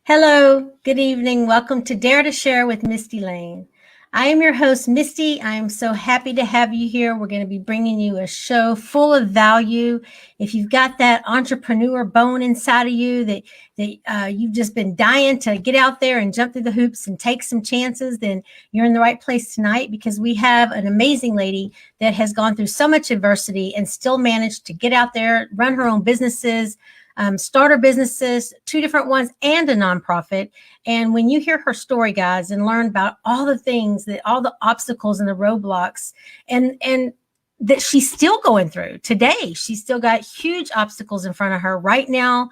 Hello, good evening. Welcome to Dare to Share with Mistie Layne. I am your host, Mistie. I am so happy to have you here. We're going to be bringing you a show full of value. If you've got that entrepreneur bone inside of you that you've just been dying to get out there and jump through the hoops and take some chances, then you're in the right place tonight, because we have an amazing lady that has gone through so much adversity and still managed to get out there, run her own businesses, start her businesses, 2 different ones, and a nonprofit. And when you hear her story, guys, and learn about all the things, that all the obstacles and the roadblocks, and that she's still going through today, she's still got huge obstacles in front of her right now.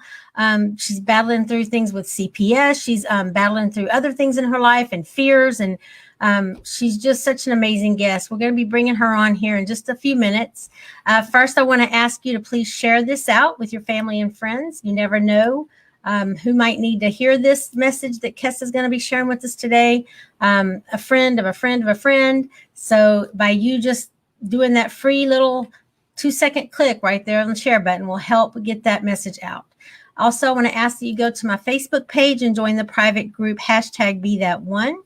She's battling through things with CPS. She's battling through other things in her life and fears. And she's just such an amazing guest. We're going to be bringing her on here in just a few minutes. First, I want to ask you to please share this out with your family and friends. You never know who might need to hear this message that Kessa is going to be sharing with us today. A friend of a friend of a friend. So by you just doing that free little 2-second click right there on the share button will help get that message out. Also, I want to ask that you go to my Facebook page and join the private group #BeThatOne.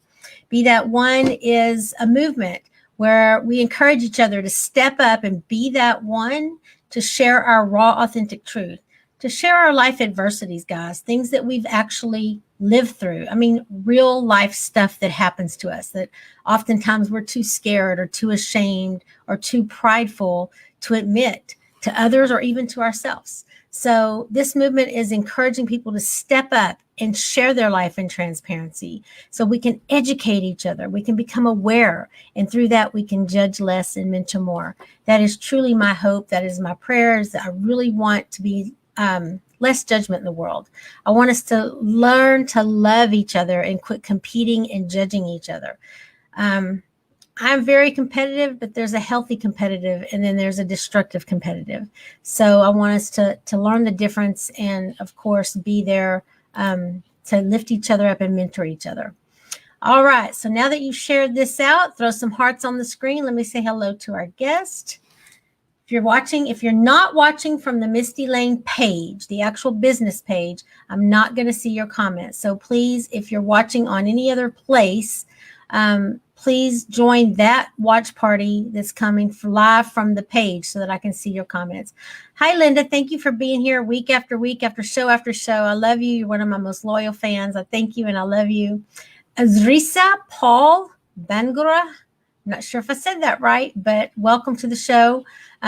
Be That One is a movement where we encourage each other to step up and be that one, to share our raw, authentic truth, to share our life adversities, guys, things that we've actually lived through. I mean, real life stuff that happens to us that oftentimes we're too scared or too ashamed or too prideful to admit to others or even to ourselves. So this movement is encouraging people to step up and share their life in transparency so we can educate each other. We can become aware. And through that, we can judge less and mentor more. That is truly my hope. That is my prayers. That I really want to be less judgment in the world. I want us to learn to love each other and quit competing and judging each other. I'm very competitive, but there's a healthy competitive and then there's a destructive competitive. So I want us to learn the difference and, of course, be there to lift each other up and mentor each other. All right. So now that you've shared this out, throw some hearts on the screen. Let me say hello to our guest. If you're not watching from the Mistie Layne page, the actual business page, I'm not going to see your comments. So please, if you're watching on any other place, please join that watch party that's coming live from the page so that I can see your comments. Hi, Linda. Thank you for being here week after week, after show. I love you. You're one of my most loyal fans. I thank you and I love you. Azrisa Paul Bangura. I'm not sure if I said that right, but welcome to the show.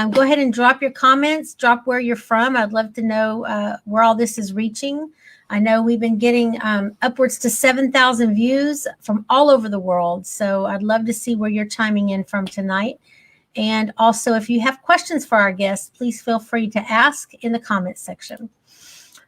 Go ahead and drop your comments. Drop where you're from. I'd love to know where all this is reaching. I know we've been getting upwards to 7,000 views from all over the world. So I'd love to see where you're chiming in from tonight. And also, if you have questions for our guests, please feel free to ask in the comments section.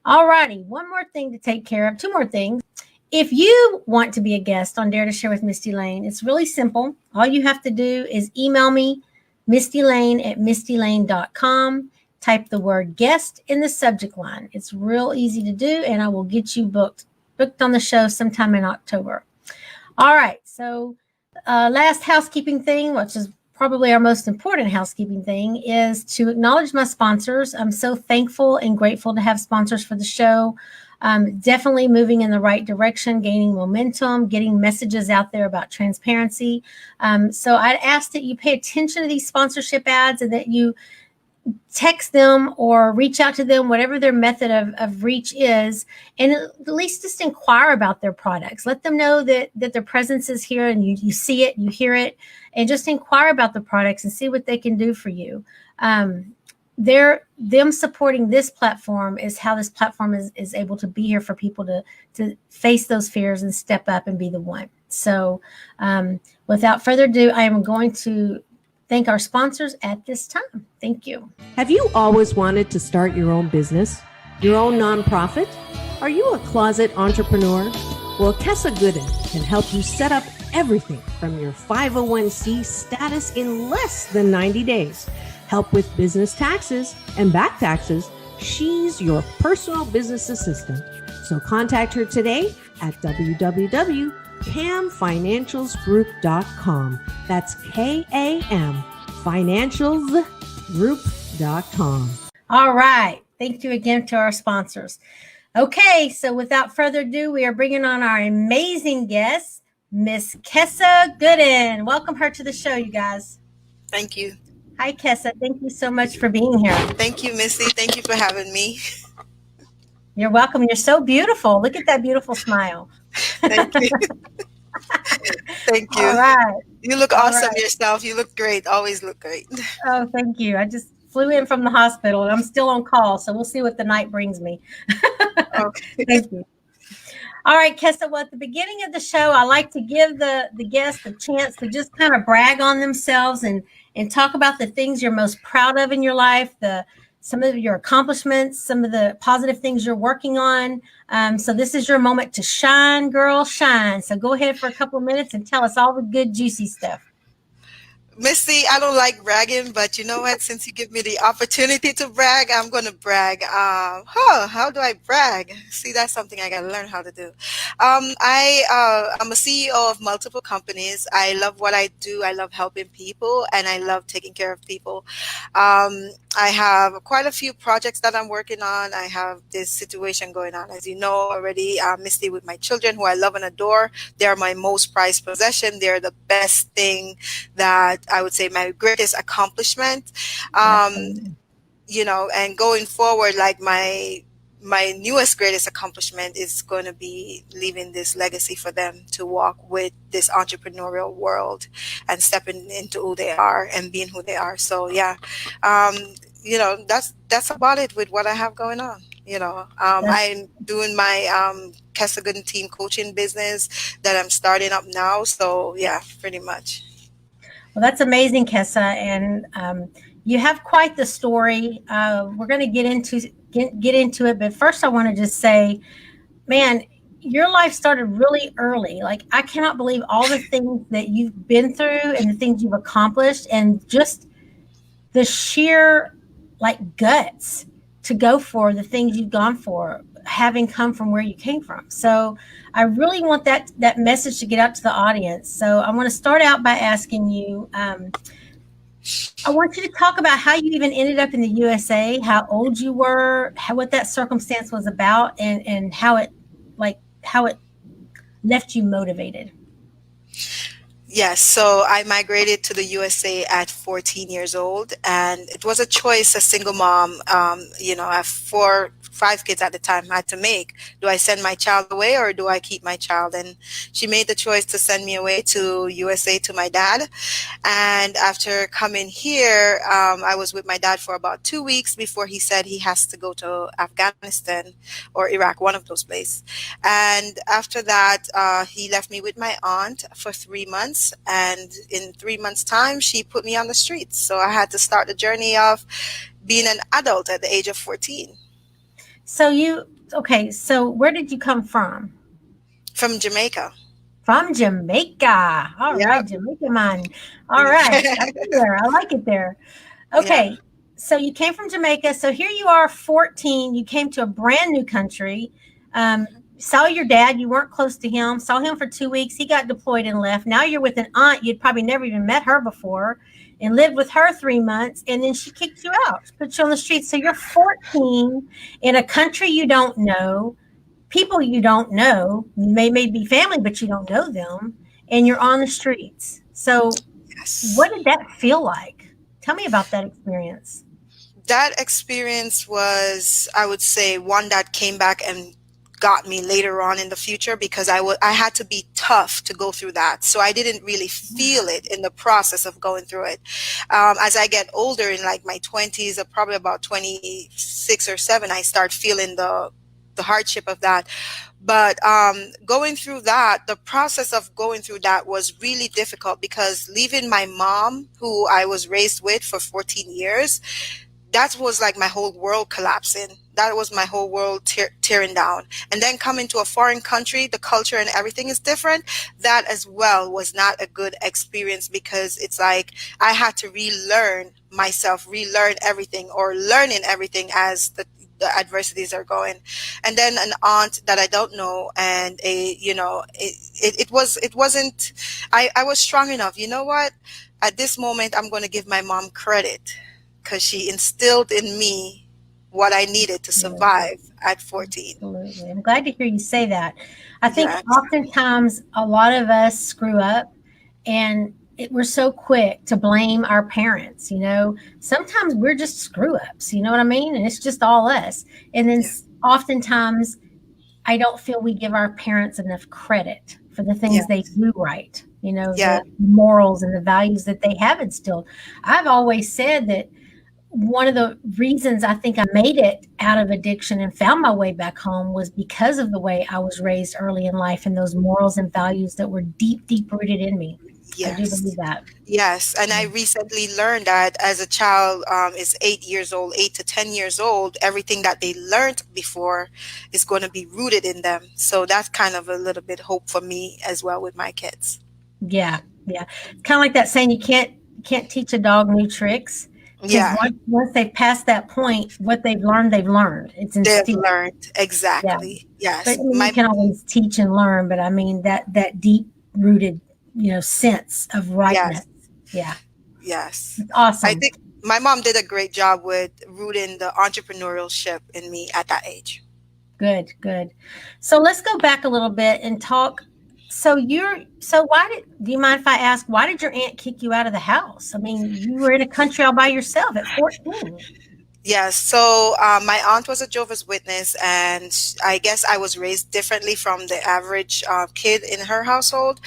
All righty. One more thing to take care of. 2 more things. If you want to be a guest on Dare to Share with Mistie Layne, it's really simple. All you have to do is email me, mistielayne@mistielayne.com. Type the word guest in the subject line. It's real easy to do, and I will get you booked on the show sometime in October. All right. So last housekeeping thing, which is probably our most important housekeeping thing, is to acknowledge my sponsors. I'm so thankful and grateful to have sponsors for the show. Definitely moving in the right direction, gaining momentum, getting messages out there about transparency. So I'd ask that you pay attention to these sponsorship ads and that you text them or reach out to them, whatever their method of reach is, and at least just inquire about their products. Let them know that their presence is here and you see it, you hear it, and just inquire about the products and see what they can do for you. Them supporting this platform is how this platform is able to be here for people to face those fears and step up and be the one. So without further ado, I am going to thank our sponsors at this time. Thank you. Have you always wanted to start your own business, your own nonprofit? Are you a closet entrepreneur? Well, Kessa Gooden can help you set up everything from your 501c status in less than 90 days. Help with business taxes and back taxes. She's your personal business assistant. So contact her today at www.camfinancialsgroup.com. That's KAM financialsgroup.com. All right. Thank you again to our sponsors. Okay, so without further ado, we are bringing on our amazing guest, Miss Kessa Gooden. Welcome her to the show, you guys. Thank you. Hi, Kessa. Thank you so much for being here. Thank you, Mistie. Thank you for having me. You're welcome. You're so beautiful. Look at that beautiful smile. Thank you. Thank you. All right. You look awesome yourself. You look great. Always look great. Oh, thank you. I just flew in from the hospital and I'm still on call, so we'll see what the night brings me. Okay. Thank you. All right, Kessa, well, at the beginning of the show, I like to give the guests a chance to just kind of brag on themselves and talk about the things you're most proud of in your life, some of your accomplishments, some of the positive things you're working on. So this is your moment to shine, girl, shine. So go ahead for a couple of minutes and tell us all the good, juicy stuff. Mistie, I don't like bragging, but you know what? Since you give me the opportunity to brag, I'm going to brag. How do I brag? See, that's something I got to learn how to do. I'm a CEO of multiple companies. I love what I do. I love helping people, and I love taking care of people. I have quite a few projects that I'm working on. I have this situation going on, as you know already, Mistie, with my children, who I love and adore. They're my most prized possession. They're the best thing that I would say my greatest accomplishment. You know, and going forward, like my newest greatest accomplishment is going to be leaving this legacy for them to walk with this entrepreneurial world and stepping into who they are and being who they are. So yeah, you know, that's about it with what I have going on. You know, I'm doing my Kessa Gooden team coaching business that I'm starting up now. So yeah, pretty much. Well, that's amazing, Kessa, and you have quite the story. We're going to get into it, but first, I want to just say, man, your life started really early. Like, I cannot believe all the things that you've been through and the things you've accomplished, and just the sheer like guts to go for the things you've gone for, having come from where you came from. So I really want that message to get out to the audience. So I want to start out by asking you, I want you to talk about how you even ended up in the USA, how old you were, what that circumstance was about, and how it left you motivated. Yes, so I migrated to the USA at 14 years old, and it was a choice a single mom, you know, I have 5 kids at the time, had to make. Do I send my child away or do I keep my child? And she made the choice to send me away to USA to my dad. And after coming here, I was with my dad for about 2 weeks before he said he has to go to Afghanistan or Iraq, one of those places. And after that, he left me with my aunt for 3 months. And in 3 months' time, she put me on the streets. So I had to start the journey of being an adult at the age of 14. So so where did you come from? From Jamaica. From Jamaica. All right, Jamaica man. All right. I like it there. Okay. Yeah. So you came from Jamaica. So here you are, 14. You came to a brand new country. Saw your dad. You weren't close to him. Saw him for 2 weeks. He got deployed and left. Now you're with an aunt. You'd probably never even met her before, and lived with her 3 months. And then she kicked you out, put you on the streets. So you're 14 in a country you don't know, people you don't know, may be family, but you don't know them, and you're on the streets. So What did that feel like? Tell me about that experience. That experience was, I would say, one that came back and got me later on in the future, because I had to be tough to go through that. So I didn't really feel it in the process of going through it. As I get older, in like my 20s, or probably about 26 or 7, I start feeling the hardship of that. But going through that, the process of going through that was really difficult, because leaving my mom, who I was raised with for 14 years, that was like my whole world collapsing. That was my whole world tearing down. And then coming to a foreign country, the culture and everything is different. That as well was not a good experience, because it's like I had to relearn myself, relearn everything, or learning everything as the adversities are going. And then an aunt that I don't know, and it wasn't, I was strong enough. You know what? At this moment, I'm going to give my mom credit, because she instilled in me what I needed to Absolutely. survive at 14. Absolutely. I'm glad to hear you say that. I think Yes, oftentimes a lot of us screw up and we're so quick to blame our parents. Sometimes we're just screw ups, you know what I mean? And it's just all us. And then yeah, oftentimes I don't feel we give our parents enough credit for the things yeah, they do right, yeah, the morals and the values that they have instilled. I've always said that one of the reasons I think I made it out of addiction and found my way back home was because of the way I was raised early in life and those morals and values that were deep, deep rooted in me. I do believe yes. that. Yes, and I recently learned that as a child is 8 years old, 8 to 10 years old, everything that they learned before is going to be rooted in them. So that's kind of a little bit hope for me as well with my kids. Yeah, yeah. Kind of like that saying, you can't teach a dog new tricks, because Yeah, once they've passed that point, what they've learned, they've learned. It's they've instilled. learned Yeah, exactly. but Yes, I mean, you my can always teach and learn, but I mean that deep rooted, sense of yes, rightness. Yeah, yes. it's I awesome. think my mom did a great job with rooting the entrepreneurship in me at that age. Good, good. So let's go back a little bit and talk. So do you mind if I ask, why did your aunt kick you out of the house? I mean, you were in a country all by yourself at 14. Yes. So my aunt was a Jehovah's Witness, and I guess I was raised differently from the average kid in her household.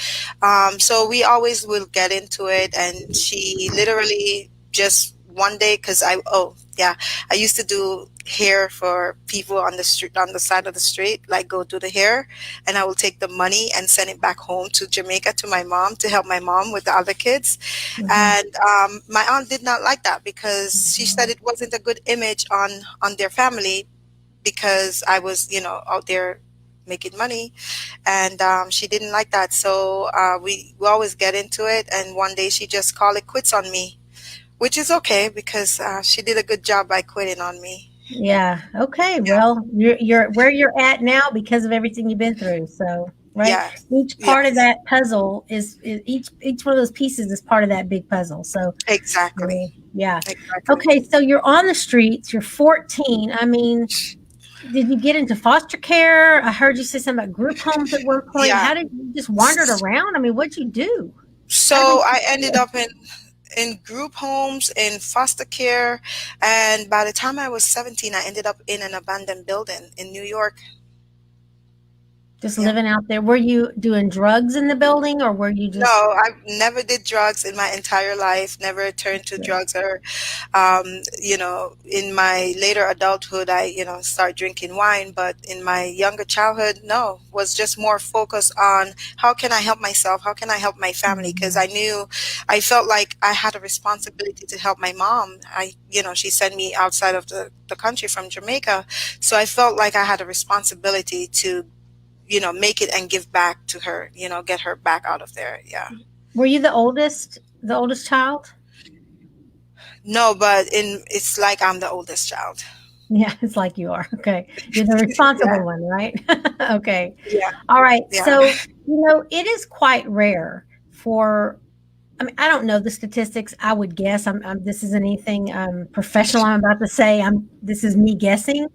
So we always will get into it, and she literally just one day, because oh yeah, I used to do hair for people on the street, on the side of the street, like go do the hair, and I will take the money and send it back home to Jamaica to my mom to help my mom with the other kids. Mhm. And my aunt did not like that because she said it wasn't a good image on their family, because I was, out there making money, and she didn't like that. So we always get into it, and one day she just called it quits on me, which is okay because she did a good job by quitting on me. Yeah. Okay. Yeah, Well, you're where you're at now because of everything you've been through. So, right. yes, Each part of yes, that puzzle is each one of those pieces is part of that big puzzle. So, exactly, yeah. exactly. Okay. So you're on the streets. You're 14. I mean, did you get into foster care? I heard you say something about group homes at one point. Yeah. How did you just wandered around? I mean, what'd you do? How did So they I keep ended you? up in group homes, in foster care, and by the time I was 17, I ended up in an abandoned building in New York. Just Yeah. living out there? Were you doing drugs in the building, or were you No, just? I never did drugs in my entire life, never turned to drugs, or, in my later adulthood, I, start drinking wine, but in my younger childhood, no, was just more focused on how can I help myself? How can I help my family? Because Mhm. I felt like I had a responsibility to help my mom. She sent me outside of the country from Jamaica. So I felt like I had a responsibility to make it and give back to her, get her back out of there. Yeah. Were you the oldest child? No, but it's like I'm the oldest child. Yeah, it's like you are. Okay. You're the Yeah. responsible one, right? Okay. Yeah. All right. Yeah. So, it is quite rare for, I mean, I don't know the statistics. I would guess. This isn't anything professional I'm about to say. This is me guessing.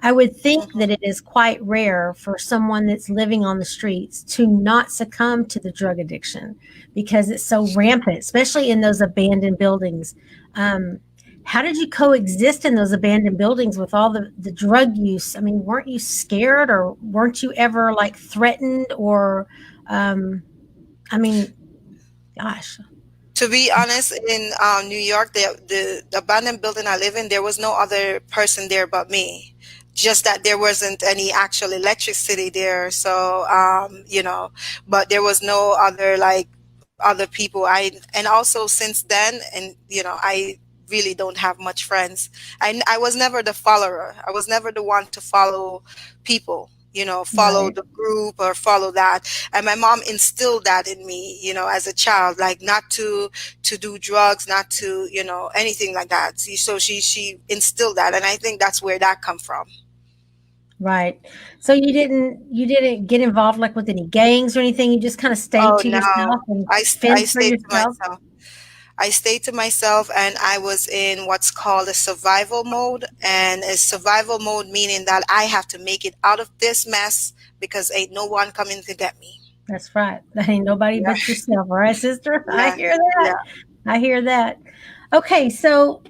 I would think Mhm. that it is quite rare for someone that's living on the streets to not succumb to the drug addiction because it's so rampant, especially in those abandoned buildings. Um, how did you coexist in those abandoned buildings with all the drug use? I mean, weren't you scared, or weren't you ever like threatened, or, um, I mean, gosh. To be honest, in New York, the abandoned building I live in, there was no other person there but me. Just that there wasn't any actual electricity there. So, but there was no other, like, other people. And also since then, and, I really don't have much friends. I was never the follower. I was never the one to follow people, follow Right. the group or follow that. And my mom instilled that in me, as a child, like not to do drugs, not to, anything like that. So she instilled that, and I think that's where that come from. Right. So you didn't get involved like with any gangs or anything. You just kind of stayed Oh to no, yourself and I fend for stayed to yourself. myself. I stayed to myself, and I was in what's called a survival mode. And a survival mode meaning that I have to make it out of this mess because ain't no one coming to get me. That's right. That ain't nobody Yeah, but yourself, all right, sister? I yeah, hear that. yeah. I hear that. Okay, so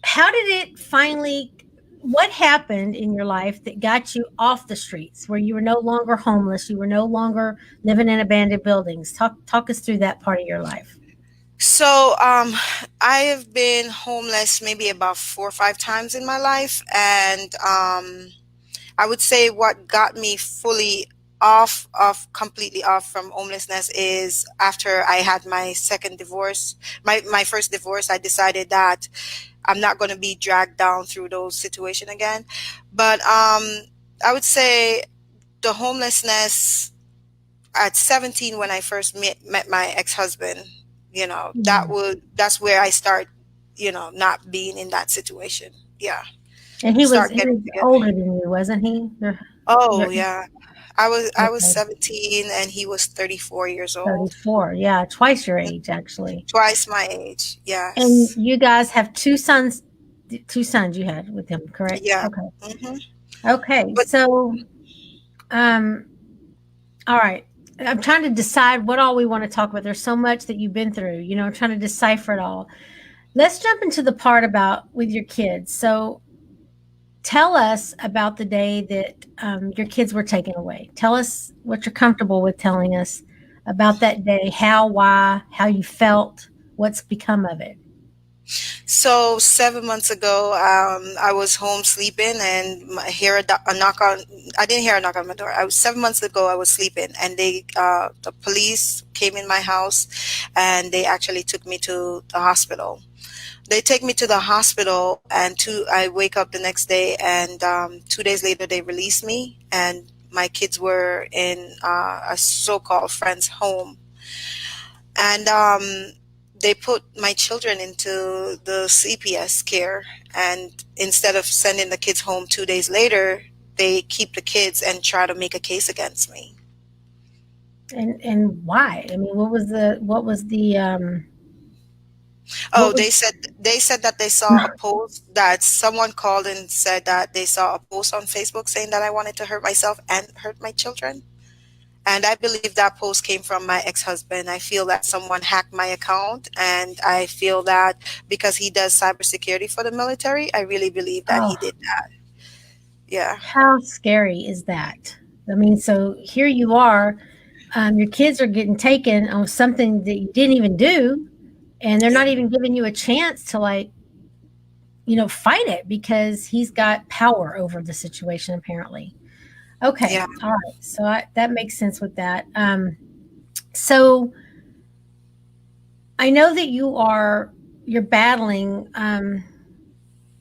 how did it finally, what happened in your life that got you off the streets where you were no longer homeless, you were no longer living in abandoned buildings? Talk us through that part of your life. So, I have been homeless maybe about 4 or 5 times in my life, and I would say what got me fully completely off from homelessness is after I had my second divorce, my first divorce. I decided that I'm not going to be dragged down through those situations again. But I would say the homelessness at 17 when I first met my ex-husband, Yeah. that's where I start, not being in that situation. Yeah. And Start he getting was together. older than you, wasn't he? Oh, Your yeah. I was okay, 17 and he was 34 years old. 34. Yeah, twice your age actually. Twice my age. And Yes. you guys have two sons. Two sons you had with him, correct? Yeah. Okay. hmm Okay. But So, um, all right. I'm trying to decide what all we want to talk about. There's so much that you've been through, I'm trying to decipher it all. Let's jump into the part about with your kids. So, tell us about the day that your kids were taken away. Tell us what you're comfortable with telling us about that day, how, why, how you felt, what's become of it. so 7 months ago, I was home sleeping and I hear a knock on. I didn't hear a knock on my door. I was 7 months ago. I was sleeping and the police came in my house, and they actually took me to the hospital. They take me to the hospital, and I wake up the next day, and 2 days later they release me, and my kids were in a so-called friend's home, and they put my children into the CPS care, and instead of sending the kids home 2 days later, they keep the kids and try to make a case against me. And why? I mean, what Oh, was they said that they saw a post that someone called and said that they saw a post on Facebook saying that I wanted to hurt myself and hurt my children. And I believe that post came from my ex-husband. I feel that someone hacked my account, and I feel that because he does cybersecurity for the military, I really believe that he oh, did that. Yeah. how scary is that? I mean, so here you are, your kids are getting taken on something that you didn't even do, and they're Yeah. not even giving you a chance to fight it because he's got power over the situation apparently. Okay, Yeah. all right. So that makes sense with that. So I know that you're battling.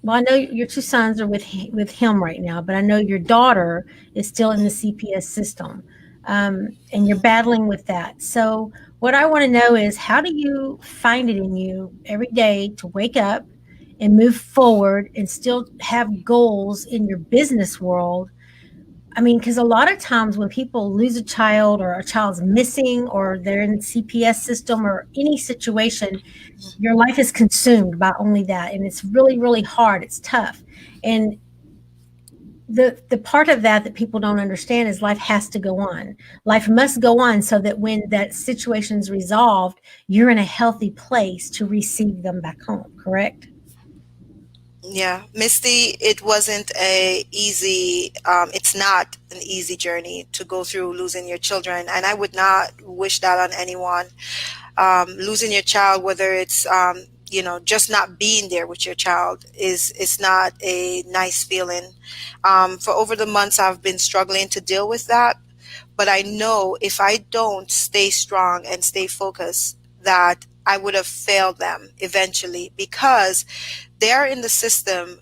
Well, I know your two sons are with him right now, but I know your daughter is still in the CPS system, and you're battling with that. So what I want to know is, how do you find it in you every day to wake up and move forward and still have goals in your business world? I mean, because a lot of times when people lose a child or a child's missing or they're in the CPS system or any situation, your life is consumed by only that. And it's really, really hard. It's tough. And the part of that people don't understand is life has to go on. Life must go on so that when that situation is resolved, you're in a healthy place to receive them back home, correct? Yeah, Misty, it's not an easy journey to go through losing your children. And I would not wish that on anyone. Losing your child, whether it's, just not being there with your child is not a nice feeling. For over the months, I've been struggling to deal with that. But I know if I don't stay strong and stay focused, that I would have failed them eventually, because they're in the system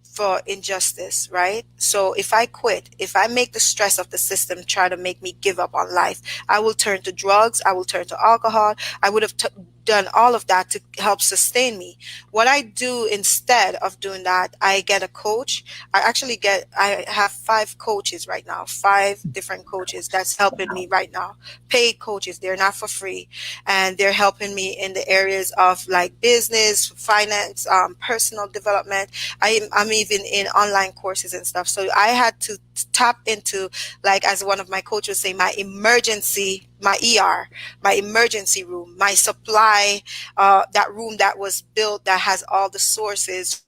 for injustice, right? So if I quit, if I make the stress of the system try to make me give up on life, I will turn to drugs, I will turn to alcohol, I would have done all of that to help sustain me. What I do instead of doing that, I get a coach. I have 5 coaches right now, 5 different coaches that's helping me right now. Paid coaches, they're not for free. And they're helping me in the areas of like business, finance, personal development. I'm even in online courses and stuff. So I had to tap into, like, as one of my coaches say, my ER, my emergency room, my supply, that room that was built that has all the sources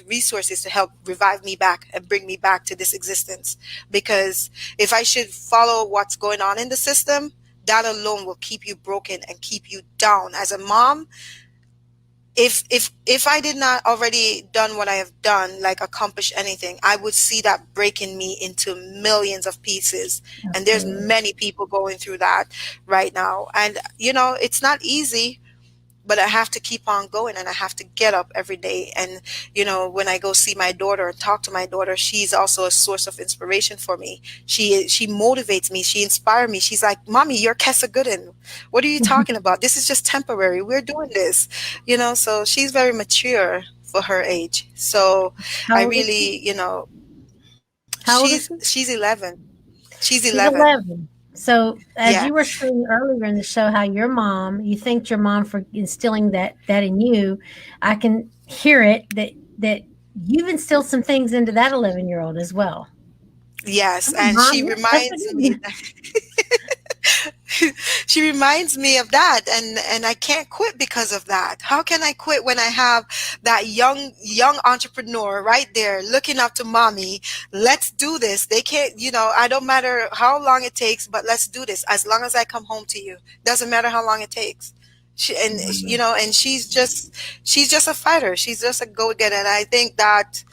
resources to help revive me back and bring me back to this existence. Because if I should follow what's going on in the system, that alone will keep you broken and keep you down. As a mom, if I did not already done what I have done, like accomplish anything, I would see that breaking me into millions of pieces. Absolutely. And there's many people going through that right now. And, it's not easy, but I have to keep on going, and I have to get up every day. And, when I go see my daughter and talk to my daughter, she's also a source of inspiration for me. She motivates me. She inspires me. She's like, "Mommy, you're Kessa Gooden. What are you talking about? This is just temporary. We're doing this." So she's very mature for her age. So I really, How old is she? she's 11. She's She's 11. 11. So as you were Yes. saying earlier in the show, how you thanked your mom for instilling that in you, I can hear it that you've instilled some things into that 11-year-old as well. Yes, Oh, and Mom, she you're reminds me she reminds me of that, and I can't quit because of that. How can I quit when I have that young entrepreneur right there looking up to mommy? Let's do this. They can't, I don't matter how long it takes, but let's do this. As long as I come home to you, doesn't matter how long it takes. And she's just a fighter. She's just a go-getter. And I think that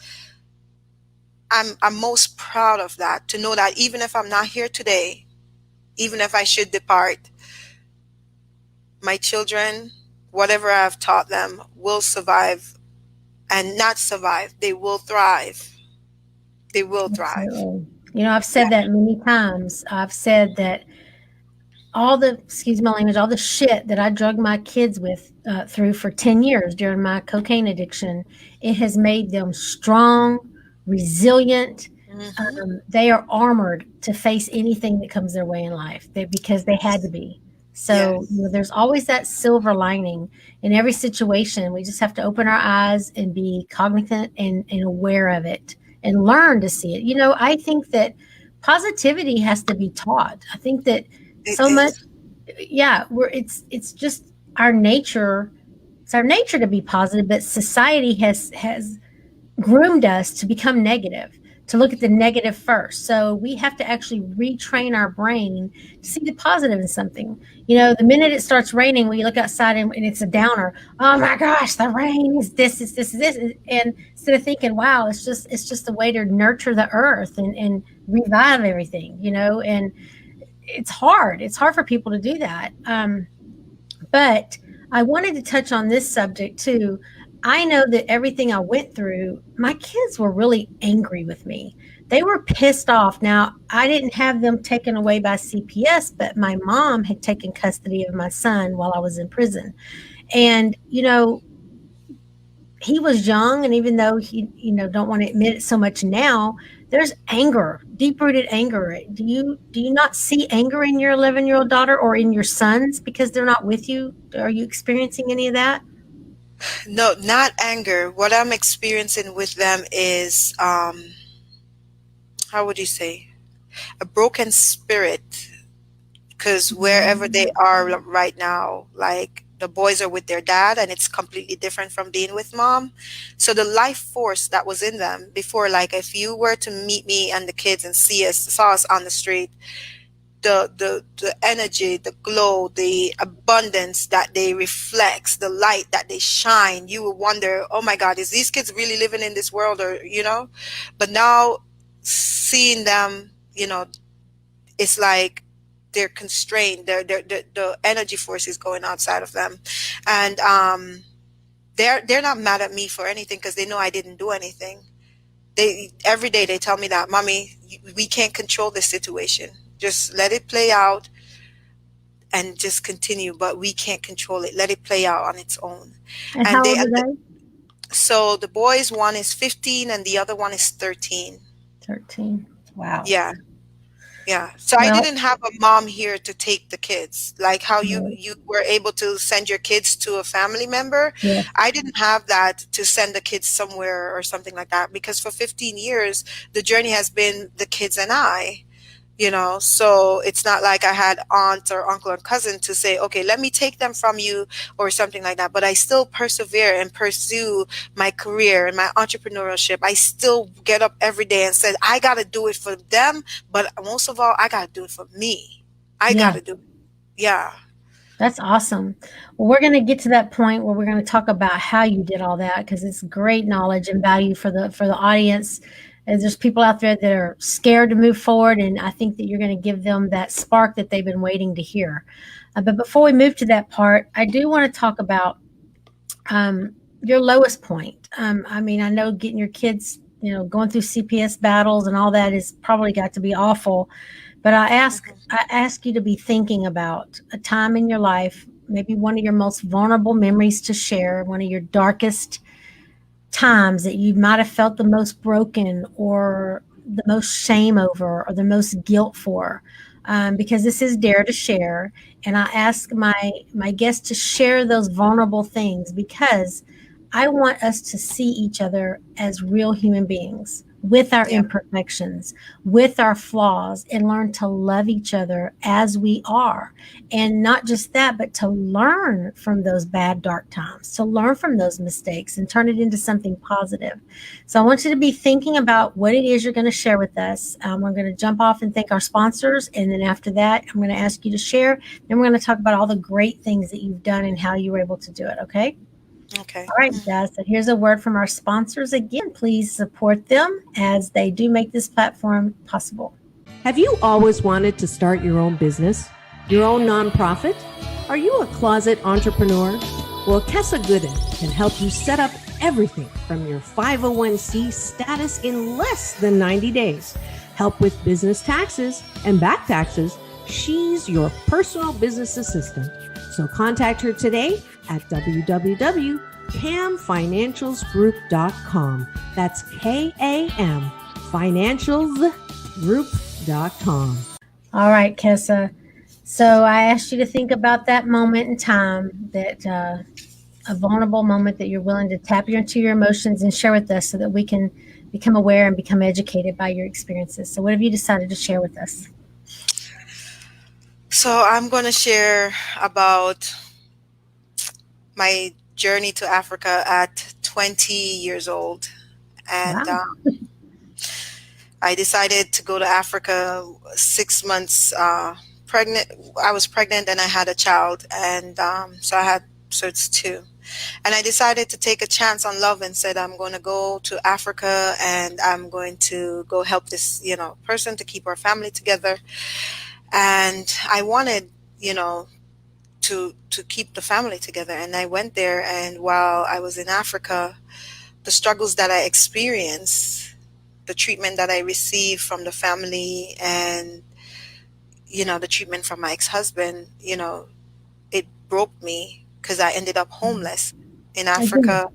I'm most proud of that, to know that even if I'm not here today, even if I should depart, my children, whatever I've taught them, will survive, and not survive. They will thrive. They will thrive. Absolutely. I've said that many times. I've said that excuse my language, all the shit that I drugged my kids through for 10 years during my cocaine addiction, it has made them strong, resilient. They are armored to face anything that comes their way in life because they had to be. So Yes. there's always that silver lining in every situation. We just have to open our eyes and be cognizant and aware of it and learn to see it. I think that positivity has to be taught. I think that It so much, is. it's just our nature. It's our nature to be positive, but society has groomed us to become negative, to look at the negative first. So we have to actually retrain our brain to see the positive in something. The minute it starts raining, when you look outside and it's a downer, oh my gosh, the rain is this, is this, is this. And instead of thinking, wow, it's just a way to nurture the earth and revive everything, and it's hard. It's hard for people to do that. But I wanted to touch on this subject too. I know that everything I went through, my kids were really angry with me. They were pissed off. Now, I didn't have them taken away by CPS, but my mom had taken custody of my son while I was in prison. And, he was young, and even though he, don't want to admit it so much now, there's anger, deep-rooted anger. Do you not see anger in your 11-year-old daughter or in your sons because they're not with you? Are you experiencing any of that? No, not anger. What I'm experiencing with them is, how would you say, a broken spirit. Because wherever they are right now, like, the boys are with their dad, and it's completely different from being with mom. So the life force that was in them before, like, if you were to meet me and the kids and saw us on the street, the energy, the glow, the abundance that they reflect, the light that they shine, you would wonder, oh my God, is these kids really living in this world? Or, but now seeing them, it's like they're constrained. The energy force is going outside of them, and they're not mad at me for anything, because they know I didn't do anything. Every day they tell me that, "Mommy, we can't control this situation. Just let it play out, and just continue, but we can't control it. Let it play out on its own. And And how they, old are they? so the boys, one is 15 and the other one is 13. 13. Wow. Yeah. Yeah. So I Well, didn't have a mom here to take the kids. Like how right. you were able to send your kids to a family member. Yes. I didn't have that to send the kids somewhere or something like that, because for 15 years the journey has been the kids and I. So it's not like I had aunt or uncle or cousin to say, okay, let me take them from you or something like that. But I still persevere and pursue my career and my entrepreneurship. I still get up every day and say, I got to do it for them. But most of all, I got to do it for me. I got Yeah. to do it. Yeah. That's awesome. Well, we're going to get to that point where we're going to talk about how you did all that, because it's great knowledge and value for the audience. And there's people out there that are scared to move forward, and I think that you're going to give them that spark that they've been waiting to hear. But before we move to that part, I do want to talk about your lowest point. I mean, I know getting your kids, going through CPS battles and all that is probably got to be awful. But I ask you to be thinking about a time in your life, maybe one of your most vulnerable memories to share, one of your darkest times that you might have felt the most broken or the most shame over or the most guilt for. Because this is Dare to Share, and I ask my guests to share those vulnerable things, because I want us to see each other as real human beings with our Yeah. imperfections, with our flaws, and learn to love each other as we are. And not just that, but to learn from those bad, dark times, to learn from those mistakes and turn it into something positive. So I want you to be thinking about what it is you're going to share with us. We're going to jump off and thank our sponsors. And then after that, I'm going to ask you to share. Then we're going to talk about all the great things that you've done and how you were able to do it. Okay? Okay. All right, guys. So here's a word from our sponsors. Again, please support them as they do make this platform possible. Have you always wanted to start your own business, your own nonprofit? Are you a closet entrepreneur? Well, Kessa Gooden can help you set up everything from your 501c status in less than 90 days. Help with business taxes and back taxes. She's your personal business assistant. So contact her today at www.camfinancialsgroup.com. That's KAM financialsgroup.com. All right, Kessa. So I asked you to think about that moment in time, that a vulnerable moment that you're willing to tap into your emotions and share with us so that we can become aware and become educated by your experiences. So what have you decided to share with us? So I'm going to share about my journey to Africa at 20 years old. And Wow. I decided to go to Africa 6 months pregnant. I was pregnant and I had a child. And so it's two. And I decided to take a chance on love and said, I'm going to go to Africa and I'm going to go help this, person to keep our family together. And I wanted, to keep the family together. And I went there, and while I was in Africa, the struggles that I experienced, the treatment that I received from the family, and the treatment from my ex-husband, it broke me, because I ended up homeless in Africa.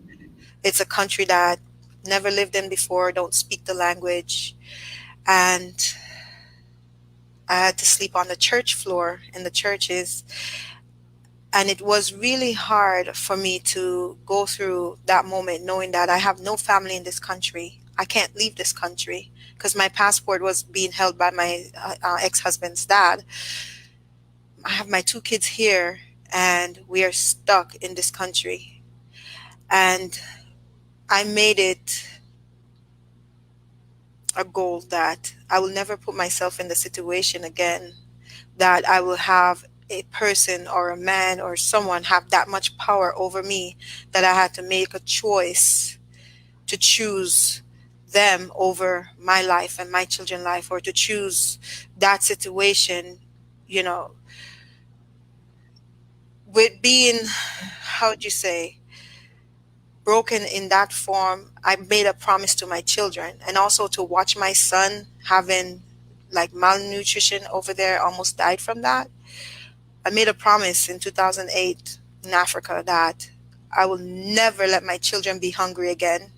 It's a country that never lived in before, don't speak the language, and I had to sleep on the church floor in the churches. And it was really hard for me to go through that moment, knowing that I have no family in this country. I can't leave this country because my passport was being held by my ex-husband's dad. I have my two kids here, and we are stuck in this country. And I made it a goal that I will never put myself in the situation again, that I will have a person or a man or someone have that much power over me, that I had to make a choice to choose them over my life and my children's life, or to choose that situation, with being, how would you say, broken in that form. I made a promise to my children, and also to watch my son having like malnutrition over there, almost died from that. I made a promise in 2008 in Africa that I will never let my children be hungry again.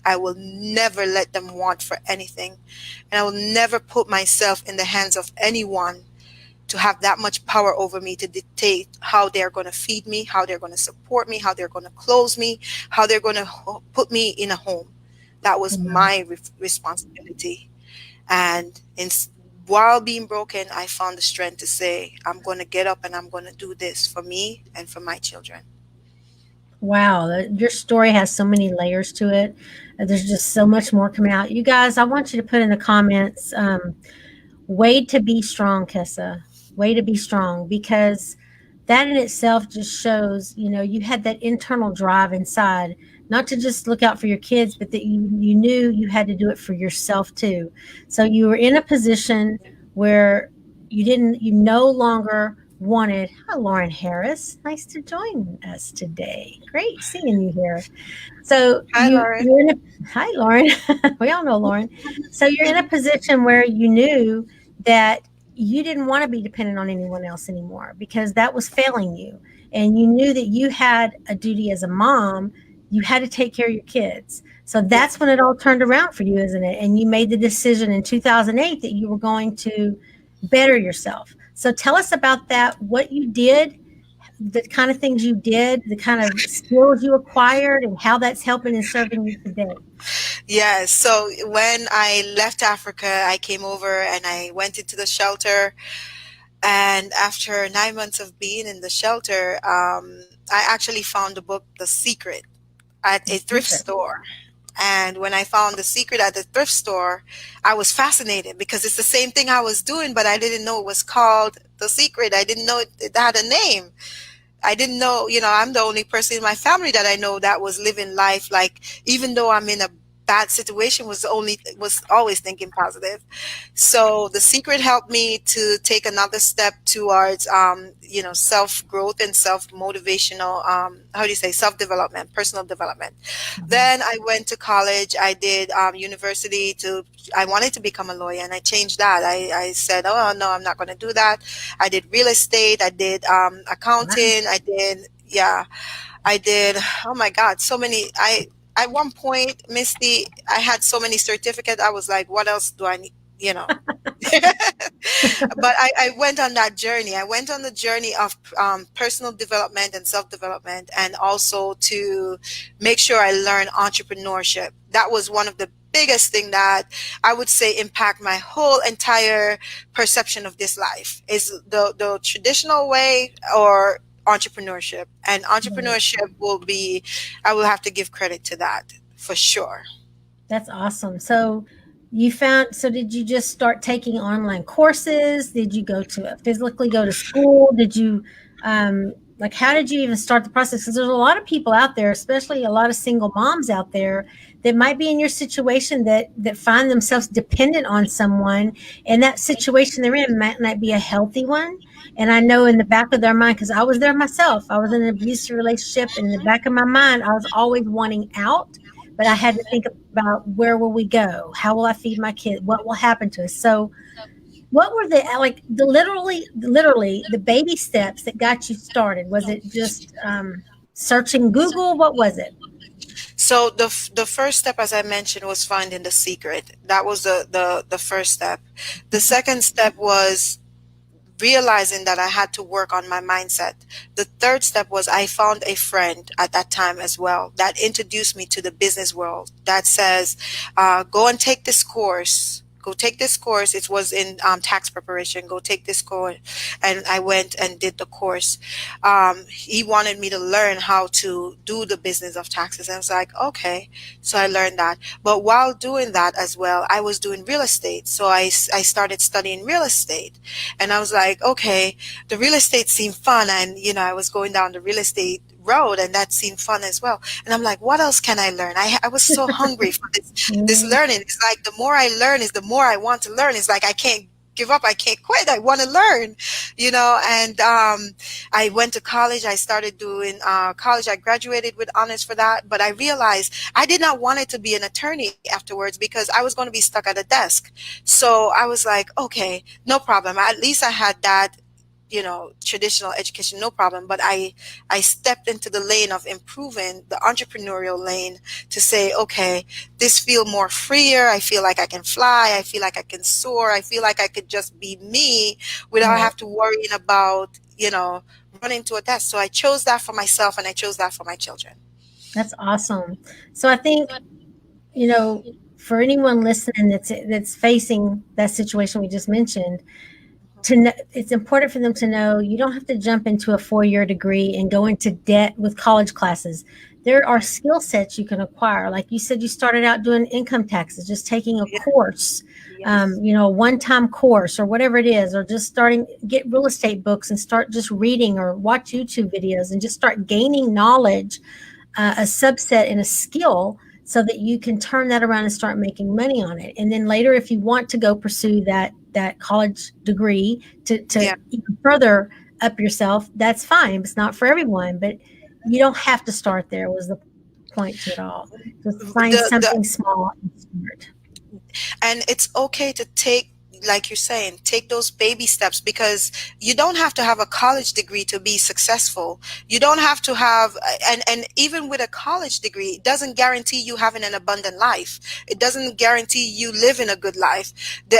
I will never let them want for anything. And I will never put myself in the hands of anyone to have that much power over me to dictate how they're going to feed me, how they're going to support me, how they're going to clothe me, how they're going to put me in a home. That was Wow. my responsibility. And while being broken, I found the strength to say, I'm going to get up and I'm going to do this for me and for my children. Wow, your story has so many layers to it. There's just so much more coming out. You guys, I want you to put in the comments, way to be strong, Kessa. Way to be strong, because that in itself just shows, you had that internal drive inside, not to just look out for your kids, but that you knew you had to do it for yourself too. So you were in a position where you no longer wanted. Hi, Lauren Harris. Nice to join us today. Great seeing you here. So Hi, Lauren. you're in a hi, Lauren. We all know Lauren. So you're in a position where you knew that you didn't want to be dependent on anyone else anymore because that was failing you. And you knew that you had a duty as a mom. You had to take care of your kids. So Yeah. that's when it all turned around for you, isn't it? And you made the decision in 2008 that you were going to better yourself. So tell us about that, what you did, the kind of things you did, the kind of skills you acquired, and how that's helping and serving you today. Yeah. So when I left Africa, I came over and I went into the shelter. And after 9 months of being in the shelter, I actually found the book, The Secret, at The a thrift secret. store. And when I found The Secret at the thrift store, I was fascinated because it's the same thing I was doing, but I didn't know it was called The Secret. I didn't know it had a name. I didn't know, I'm the only person in my family that I know that was living life like, even though I'm in a bad situation, was always thinking positive. So The Secret helped me to take another step towards, self growth and self motivational, how do you say, self development, personal development. Mhm. Then I went to college. I did university I wanted to become a lawyer, and I changed that. I said, oh, no, I'm not going to do that. I did real estate. I did Wow. accounting. Yeah, I did. Oh my God, so many. At one point, Misty, I had so many certificates. I was like, what else do I need? You know, but I went on that journey. I went on the journey of personal development and self-development, and also to make sure I learned entrepreneurship. That was one of the biggest thing that I would say impact my whole entire perception of this life is the traditional way or entrepreneurship. And Right. entrepreneurship I will have to give credit to that for sure. That's awesome. So did you just start taking online courses? Did you physically go to school? Did you, like, how did you even start the process? Because there's a lot of people out there, especially a lot of single moms out there that might be in your situation that find themselves dependent on someone, and that situation they're in might not be a healthy one. And I know in the back of their mind, because I was there myself, I was in an abusive relationship, and in the back of my mind, I was always wanting out, but I had to think about, where will we go? How will I feed my kid? What will happen to us? So, what were the literally the baby steps that got you started? Was it just searching Google? What was it? So the first step, as I mentioned, was finding the secret. That was the first step. The second step was realizing that I had to work on my mindset. The third step was I found a friend at that time as well that introduced me to the business world that says, go and take this course. Go take this course. It was in tax preparation. Go take this course. And I went and did the course. He wanted me to learn how to do the business of taxes. I was like, okay. So I learned that. But while doing that as well, I was doing real estate. So I started studying real estate. And I was like, okay, the real estate seemed fun. And, I was going down the real estate road and that seemed fun as well. And I'm like, what else can I learn? I was so hungry for this Mm, learning. It's like the more I learn is the more I want to learn. It's like I can't give up. I can't quit. I want to learn, and I went to college. I started doing college. I graduated with honors for that. But I realized I did not want it to be an attorney afterwards because I was going to be stuck at a desk. So I was like, okay, no problem. At least I had that traditional education, no problem. But I stepped into the lane of improving, the entrepreneurial lane, to say, okay, this feel more freer. I feel like I can fly. I feel like I can soar. I feel like I could just be me without Right. have to worrying about, running to a test. So I chose that for myself, and I chose that for my children. That's awesome. So I think, for anyone listening that's facing that situation we just mentioned, to know, it's important for them to know you don't have to jump into a 4-year degree and go into debt with college classes. There are skill sets you can acquire. Like you said, you started out doing income taxes, just taking a Yeah. course, Yes. a one-time course or whatever it is, or just get real estate books and start just reading or watch YouTube videos and just start gaining knowledge, a subset and a skill, so that you can turn that around and start making money on it. And then later, if you want to go pursue that college degree to Yeah. even further up yourself, that's fine. It's not for everyone, but you don't have to start there, was the point to it all. Just find The something small and start. And it's okay to take, like you're saying, take those baby steps, because you don't have to have a college degree to be successful. You don't have to have, and even with a college degree, it doesn't guarantee you having an abundant life. It doesn't guarantee you living a good life.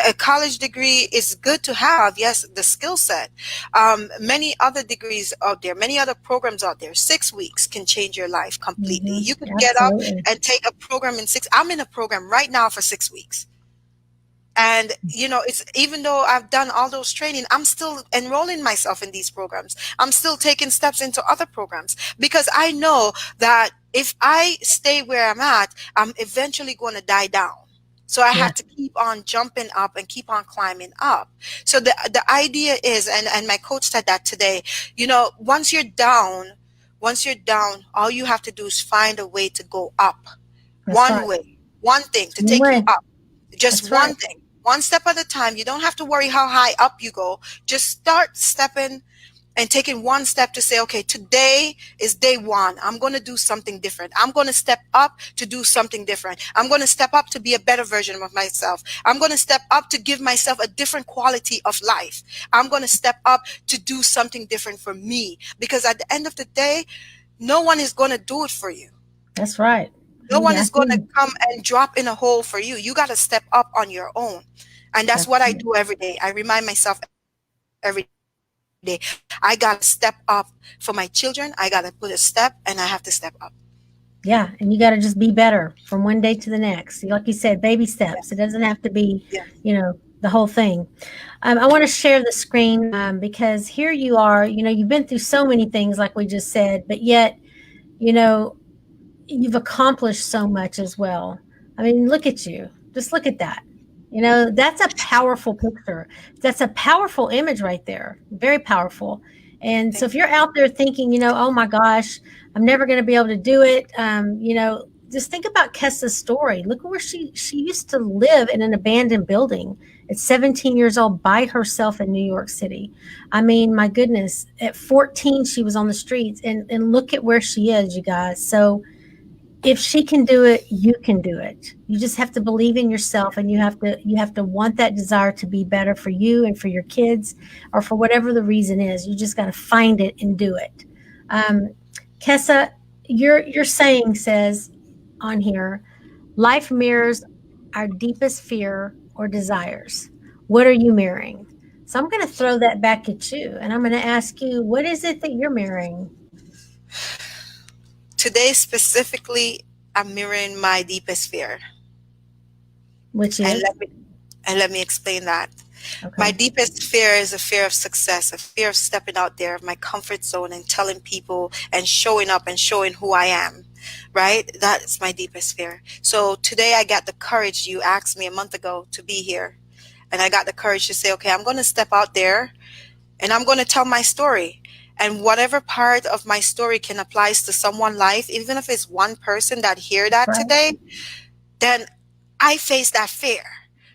A college degree is good to have, yes, the skill set. Many other degrees out there, many other programs out there, 6 weeks can change your life completely. You could get up Absolutely. and take a program in I'm in a program right now for 6 weeks. And it's, even though I've done all those training, I'm still enrolling myself in these programs. I'm still taking steps into other programs, because I know that if I stay where I'm at, I'm eventually going to die down. So I Yeah. have to keep on jumping up and keep on climbing up. So the idea is, and my coach said that today, once you're down, all you have to do is find a way to go up. That's One right. way, one thing to take you Anyway, up. Just that's right. one thing, one step at a time. You don't have to worry how high up you go. Just start stepping and taking one step to say, okay, today is day one. I'm going to do something different. I'm going to step up to do something different. I'm going to step up to be a better version of myself. I'm going to step up to give myself a different quality of life. I'm going to step up to do something different for me, because at the end of the day, no one is going to do it for you. That's right. No one I is going to think come and drop in a hole for you. You got to step up on your own. And that's that's what I right. do every day. I remind myself every day, I got to step up for my children. I got to put a step, and I have to step up. Yeah, and you got to just be better from one day to the next. Like you said, baby steps. It Yes. doesn't have to be, Yes. the whole thing. I want to share the screen, because here you are. You've been through so many things, like we just said, but yet, you know, you've accomplished so much as well. I mean, look at you. Just look at that. That's a powerful picture. That's a powerful image right there. Very powerful. And so Thank if you're out there thinking, oh my gosh, I'm never going to be able to do it, just think about Kessa's story. Look where she used to live, in an abandoned building at 17 years old by herself in New York City. I mean, my goodness, at 14 she was on the streets, and look at where she is, you guys. So if she can do it, you can do it. You just have to believe in yourself, and you have to want that desire to be better for you and for your kids, or for whatever the reason is. You just got to find it and do it. Um, Kessa, your saying says on here, life mirrors our deepest fear or desires. What are you mirroring? So I'm going to throw that back at you, and I'm going to ask you, what is it that you're mirroring? Today specifically, I'm mirroring my deepest fear. Which And is let me explain that. My okay. deepest fear is a fear of success, a fear of stepping out there of my comfort zone and telling people and showing up and showing who I am, right? That's my deepest fear. So today I got the courage, you asked me a month ago to be here. And I got the courage to say, okay, I'm going to step out there and I'm going to tell my story. And whatever part of my story can apply to someone's life, even if it's one person that hear That's that right. today, then I face that fear.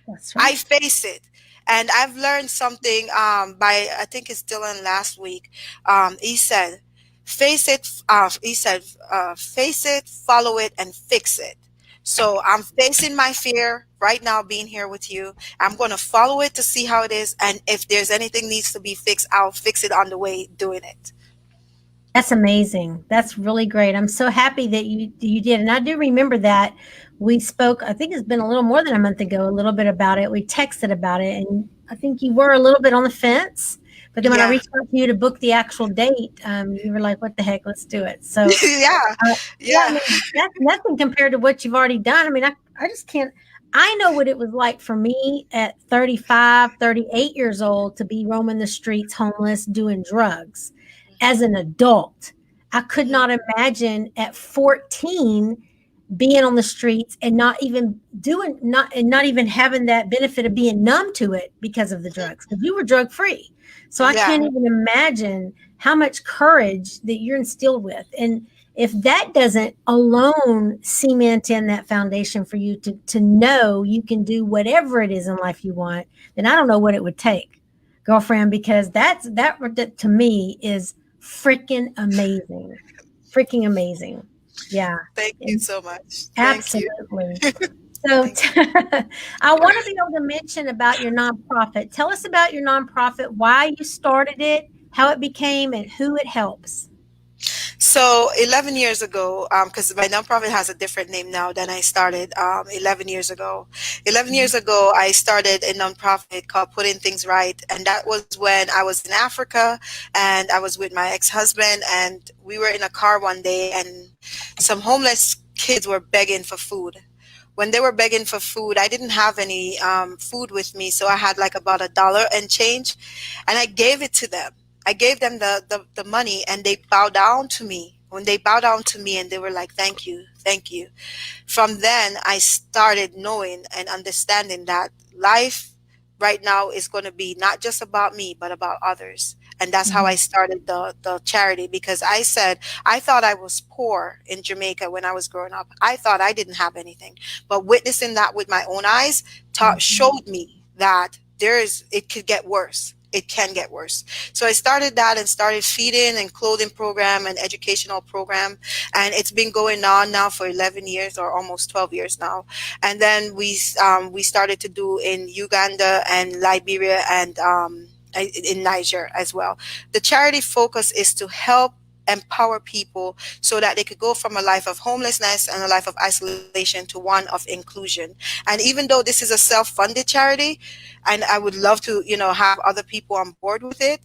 That's I right. face it. And I've learned something by, I think it's Dylan last week. He said, face it, face it, follow it, and fix it. So I'm facing my fear right now being here with you. I'm going to follow it to see how it is. And if there's anything needs to be fixed, I'll fix it on the way doing it. That's amazing. That's really great. I'm so happy that you did. And I do remember that we spoke, I think it's been a little more than a month ago, a little bit about it. We texted about it, and I think you were a little bit on the fence. But then when I Yeah. reached out to you to book the actual date, you were like, what the heck, let's do it. So Yeah. yeah, I Yeah. mean, that's nothing compared to what you've already done. I mean, I just can't. I know what it was like for me at 35, 38 years old to be roaming the streets, homeless, doing drugs as an adult. I could Mhm. not imagine at 14 being on the streets and not even not even having that benefit of being numb to it because of the drugs, because you were drug free. So I Yeah. can't even imagine how much courage that you're instilled with. And if that doesn't alone cement in that foundation for you to know you can do whatever it is in life you want, then I don't know what it would take, girlfriend, because that to me is freaking amazing. Freaking amazing. Yeah. Thank you so much. Thank you. Absolutely. So Thank you. I want to be able to mention about your nonprofit. Tell us about your nonprofit, why you started it, how it became, and who it helps. So 11 years ago, because my nonprofit has a different name now than I started 11 years ago. 11 years ago, I started a nonprofit called Putting Things Right. And that was when I was in Africa and I was with my ex-husband, and we were in a car one day and some homeless kids were begging for food. When they were begging for food, I didn't have any food with me. So I had like about $1 and change, and I gave it to them. I gave them the money, and they bowed down to me. When they bowed down to me and they were like, thank you, thank you. From then, I started knowing and understanding that life right now is going to be not just about me, but about others. And that's how I Mhm. started the charity, because I said, I thought I was poor in Jamaica when I was growing up. I thought I didn't have anything. But witnessing that with my own eyes Mhm. showed me that it could get worse. It can get worse. So I started that and started feeding and clothing program and educational program. And it's been going on now for 11 years or almost 12 years now. And then we started to do in Uganda and Liberia and in Niger as well. The charity focus is to help empower people so that they could go from a life of homelessness and a life of isolation to one of inclusion. And even though this is a self-funded charity, and I would love to, have other people on board with it.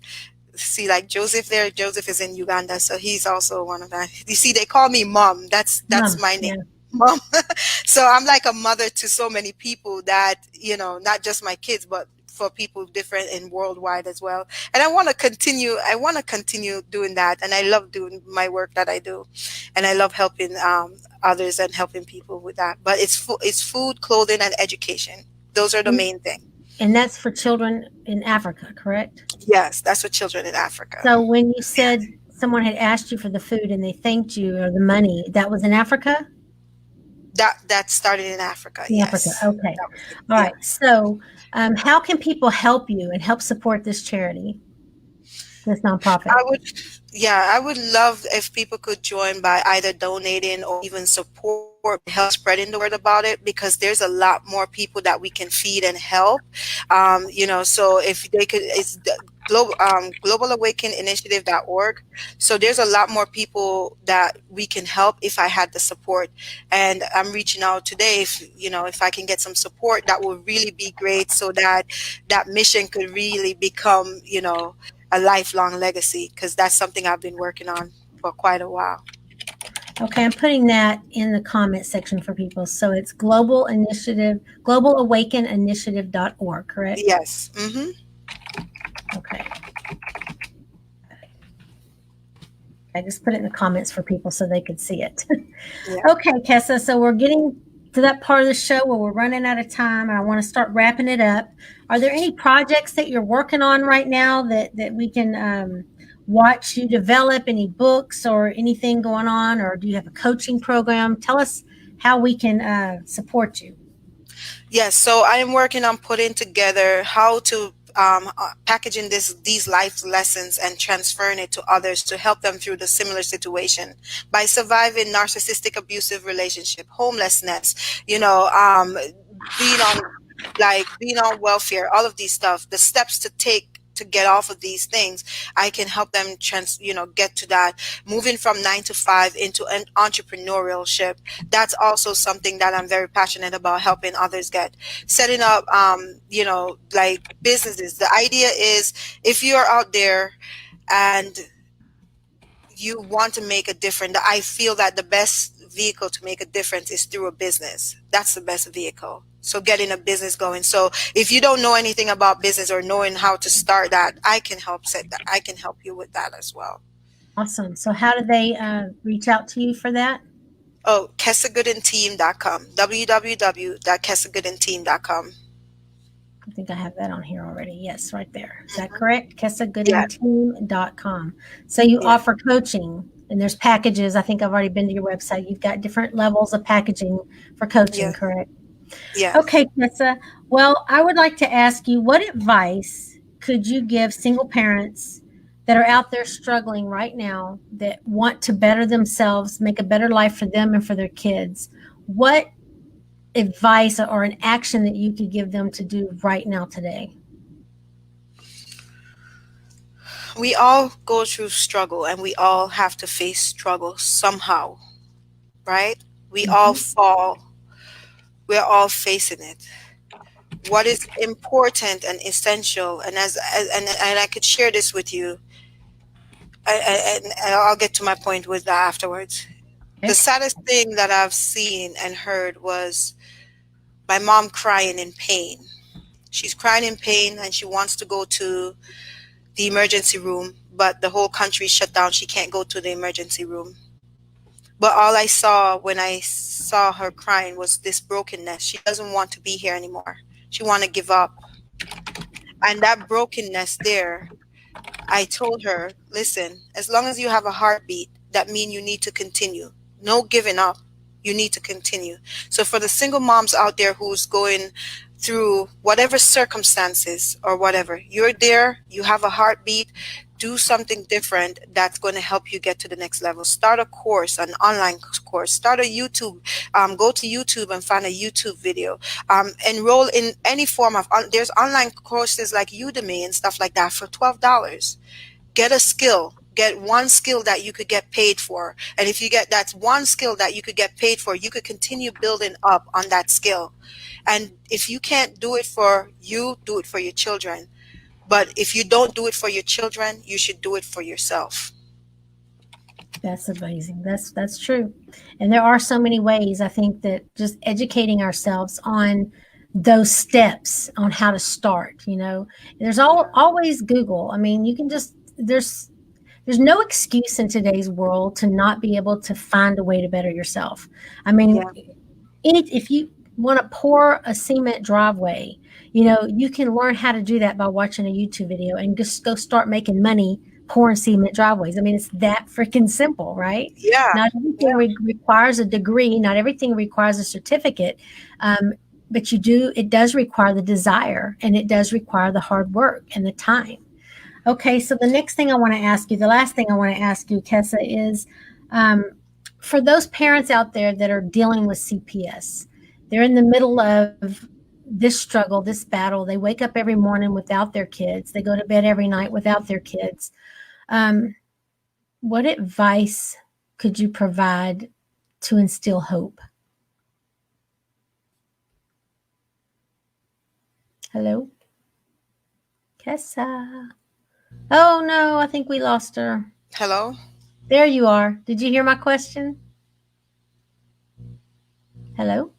See, like Joseph there. Joseph is in Uganda, so he's also one of that. You see, they call me Mom. That's my name, Yeah. Mom. So I'm like a mother to so many people that, not just my kids, but for people different and worldwide as well. And I want to continue. I want to continue doing that, and I love doing my work that I do, and I love helping others and helping people with that. But it's food, clothing, and education. Those are the And, main things. and that's for children in Africa, correct? Yes, that's for children in Africa. So when you said someone had asked you for the food and they thanked you or the money, that was in Africa? That started in Africa. In Africa. Yes. Okay. That was All yeah. right. So how can people help you and help support this charity, this nonprofit? I would love if people could join by either donating or even support, help spreading the word about it, because there's a lot more people that we can feed and help. So if they could, it's the Global Awaken Initiative.org. So there's a lot more people that we can help if I had the support. And I'm reaching out today. If I can get some support, that would really be great, so that that mission could really become, a lifelong legacy, because that's something I've been working on for quite a while. Okay, I'm putting that in the comment section for people. So it's Global Initiative, globalawakeninitiative.org, correct? Yes. Mm-hmm. Okay. I just put it in the comments for people so they could see it. Yeah. Okay, Kessa. So we're getting to that part of the show where we're running out of time, and I want to start wrapping it up. Are there any projects that you're working on right now that we can watch you develop? Any books or anything going on, or do you have a coaching program? Tell us how we can support you. Yes, so I am working on putting together how to packaging these life lessons and transferring it to others to help them through the similar situation by surviving narcissistic abusive relationship, homelessness, being on welfare, all of these stuff, the steps to take to get off of these things. I can help them get to that, moving from 9 to 5 into an entrepreneurship. That's also something that I'm very passionate about, helping others get, setting up like businesses. The idea is, if you're out there and you want to make a difference, I feel that the best vehicle to make a difference is through a business. That's the best vehicle. So getting a business going. So if you don't know anything about business or knowing how to start that, I can help set that. I can help you with that as well. Awesome. So how do they reach out to you for that? Oh, KessaGoodenTeam.com. www.KessaGoodenTeam.com. I think I have that on here already. Yes, right there. Is that correct? KessaGoodenTeam.com. So you offer coaching, and there's packages. I think I've already been to your website. You've got different levels of packaging for coaching, correct? Yeah. Okay, Kessa. Well, I would like to ask you, what advice could you give single parents that are out there struggling right now, that want to better themselves, make a better life for them and for their kids? What advice or an action that you could give them to do right now today? We all go through struggle, and we all have to face struggle somehow, right? We all fall. We're all facing it. What is important and essential, and I could share this with you, and I'll get to my point with that afterwards. Okay. The saddest thing that I've seen and heard was my mom crying in pain. She's crying in pain, and she wants to go to the emergency room, but the whole country shut down. She can't go to the emergency room. But all I saw when I saw her crying was this brokenness. She doesn't want to be here anymore. She want to give up. And that brokenness there, I told her, listen, as long as you have a heartbeat, that means you need to continue. No giving up. You need to continue. So for the single moms out there who's going through whatever circumstances or whatever, you're there, you have a heartbeat, do something different that's going to help you get to the next level. Start a course, an online course, start a YouTube, go to YouTube and find a YouTube video, enroll in any form of, there's online courses like Udemy and stuff like that for $12. Get a skill. Get one skill that you could get paid for. And if you get that one skill that you could get paid for, you could continue building up on that skill. And if you can't do it for you, do it for your children. But if you don't do it for your children, you should do it for yourself. That's amazing. That's true. And there are so many ways, I think, that just educating ourselves on those steps on how to start, there's always Google. I mean, you can just, there's no excuse in today's world to not be able to find a way to better yourself. I mean, if you want to pour a cement driveway, you can learn how to do that by watching a YouTube video and just go start making money pouring cement driveways. I mean, it's that freaking simple, right? Yeah. Not everything requires a degree. Not everything requires a certificate. But it does require the desire, and it does require the hard work and the time. Okay, so the last thing I want to ask you, Kessa, is for those parents out there that are dealing with CPS, they're in the middle of this struggle, this battle. They wake up every morning without their kids. They go to bed every night without their kids. What advice could you provide to instill hope? Hello? Kessa. Oh, no, I think we lost her. Hello? There you are. Did you hear my question? Hello?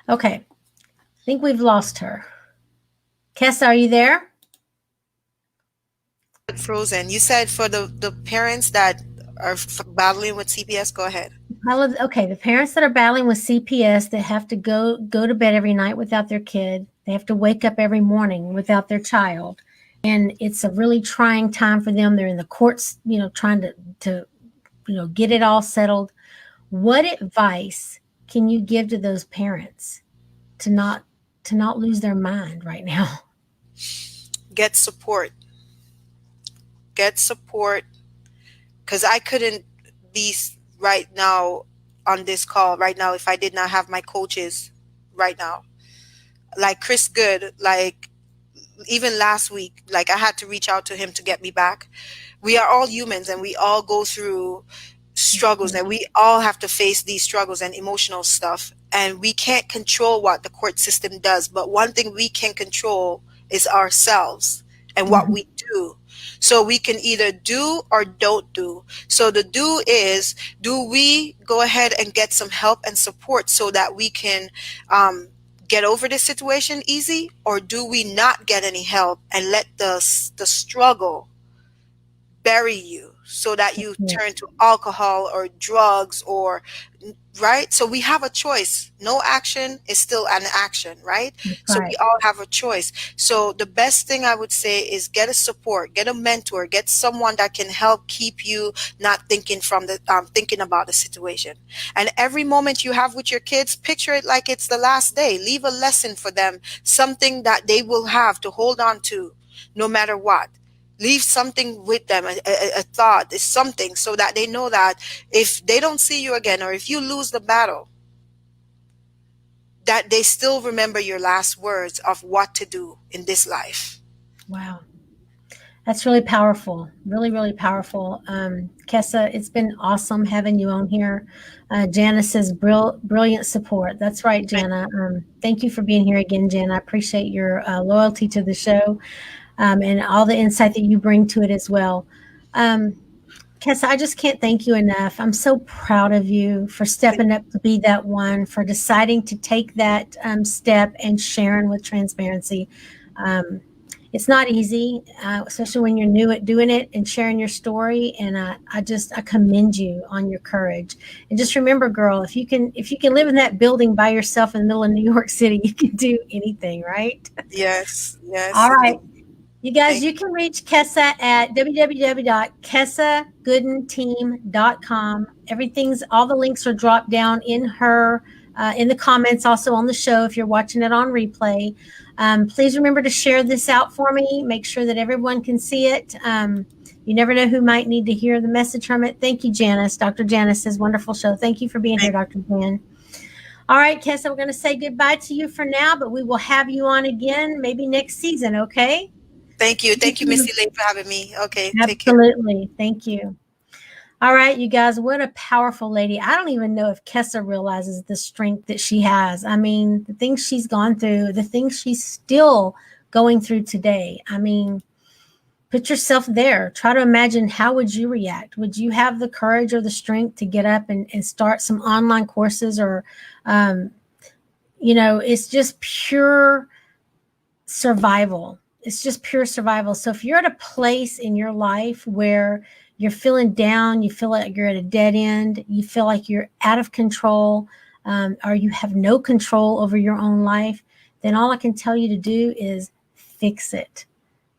Okay. I think we've lost her. Kessa, are you there? Frozen. You said for the parents that are battling with CPS, go ahead. Okay, the parents that are battling with CPS, that have to go to bed every night without their kid. They have to wake up every morning without their child. And it's a really trying time for them. They're in the courts, trying to get it all settled. What advice can you give to those parents to not lose their mind right now? Get support. Get support, because I couldn't be right now on this call right now if I did not have my coaches right now. Like Chris Good, like even last week, like I had to reach out to him to get me back. We are all humans and we all go through struggles, and we all have to face these struggles and emotional stuff, and we can't control what the court system does, but one thing we can control is ourselves and what we do. So we can either do or don't do. So the do is, do we go ahead and get some help and support so that we can get over this situation easy, or do we not get any help and let the struggle bury you so that you turn to alcohol or drugs, or right? So we have a choice. No action is still an action, right? So we all have a choice. So the best thing I would say is get a support, get a mentor, get someone that can help keep you not thinking from the thinking about the situation. And every moment you have with your kids, picture it like it's the last day. Leave a lesson for them, something that they will have to hold on to no matter what. Leave something with them, a thought, is something, so that they know that if they don't see you again, or if you lose the battle, that they still remember your last words of what to do in this life. Wow. That's really powerful. Really, really powerful. Kessa, it's been awesome having you on here. Jana says, brilliant support. That's right, Jana. Thank you for being here again, Jana. I appreciate your loyalty to the show. And all the insight that you bring to it as well. Kessa, I just can't thank you enough. I'm so proud of you for stepping up to be that one, for deciding to take that step and sharing with transparency. It's not easy, especially when you're new at doing it and sharing your story. And I commend you on your courage. And just remember, girl, if you can live in that building by yourself in the middle of New York City, you can do anything, right? Yes. All right. You guys, you can reach Kessa at www.kessagoodenteam.com. All the links are dropped down in the comments, also on the show if you're watching it on replay. Please remember to share this out for me. Make sure that everyone can see it. You never know who might need to hear the message from it. Thank you, Janice. Dr. Janice says, wonderful show. Thank you for being here, Dr. Jan. All right, Kessa, we're going to say goodbye to you for now, but we will have you on again maybe next season, okay? Thank you. Thank you, Misty Layne, for having me. Okay, take care. Absolutely. Thank you. All right, you guys, what a powerful lady. I don't even know if Kessa realizes the strength that she has. I mean, the things she's gone through, the things she's still going through today. I mean, put yourself there. Try to imagine, how would you react? Would you have the courage or the strength to get up and start some online courses, or, it's just pure survival. It's just pure survival. So if you're at a place in your life where you're feeling down, you feel like you're at a dead end, you feel like you're out of control, or you have no control over your own life, then all I can tell you to do is fix it.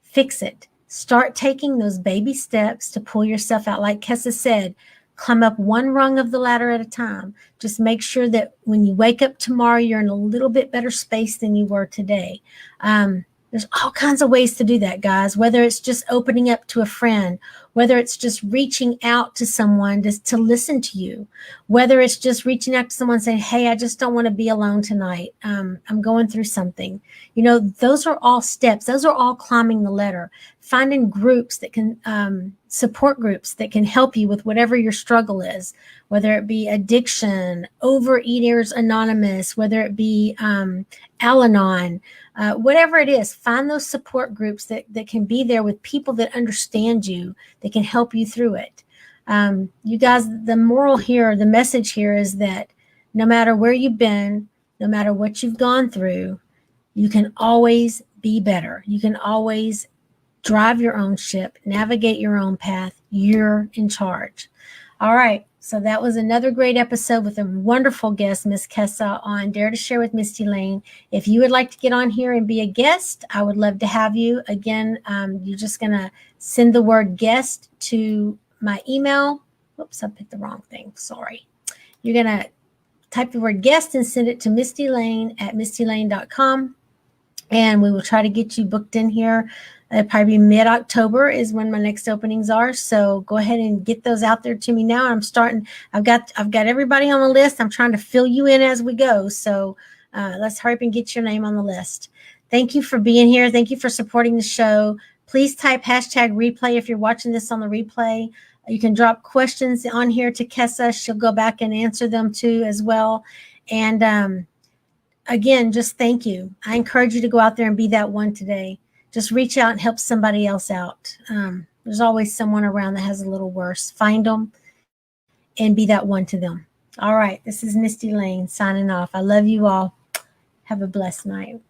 Fix it. Start taking those baby steps to pull yourself out. Like Kessa said, climb up one rung of the ladder at a time. Just make sure that when you wake up tomorrow, you're in a little bit better space than you were today. There's all kinds of ways to do that, guys, whether it's just opening up to a friend, whether it's just reaching out to someone just to listen to you, whether it's just reaching out to someone saying, hey, I just don't want to be alone tonight. I'm going through something. Those are all steps. Those are all climbing the ladder. Finding groups that can, support groups that can help you with whatever your struggle is, whether it be addiction, Overeaters Anonymous, whether it be Al-Anon, whatever it is, find those support groups that can be there with people that understand you, that can help you through it. You guys, the moral here, the message here is that no matter where you've been, no matter what you've gone through, you can always be better. You can always drive your own ship, navigate your own path. You're in charge. All right. So that was another great episode with a wonderful guest, Miss Kessa, on Dare to Share with Misty Layne. If you would like to get on here and be a guest, I would love to have you. Again, you're just going to send the word guest to my email. Whoops, I picked the wrong thing. Sorry. You're going to type the word guest and send it to mistylayne@mistylayne.com. And we will try to get you booked in here. Probably mid-October is when my next openings are. So go ahead and get those out there to me now. I've got everybody on the list. I'm trying to fill you in as we go. So let's hurry up and get your name on the list. Thank you for being here. Thank you for supporting the show. Please type #replay if you're watching this on the replay. You can drop questions on here to Kessa. She'll go back and answer them too as well. And again, just thank you. I encourage you to go out there and be that one today. Just reach out and help somebody else out. There's always someone around that has a little worse. Find them and be that one to them. All right. This is Misty Layne signing off. I love you all. Have a blessed night.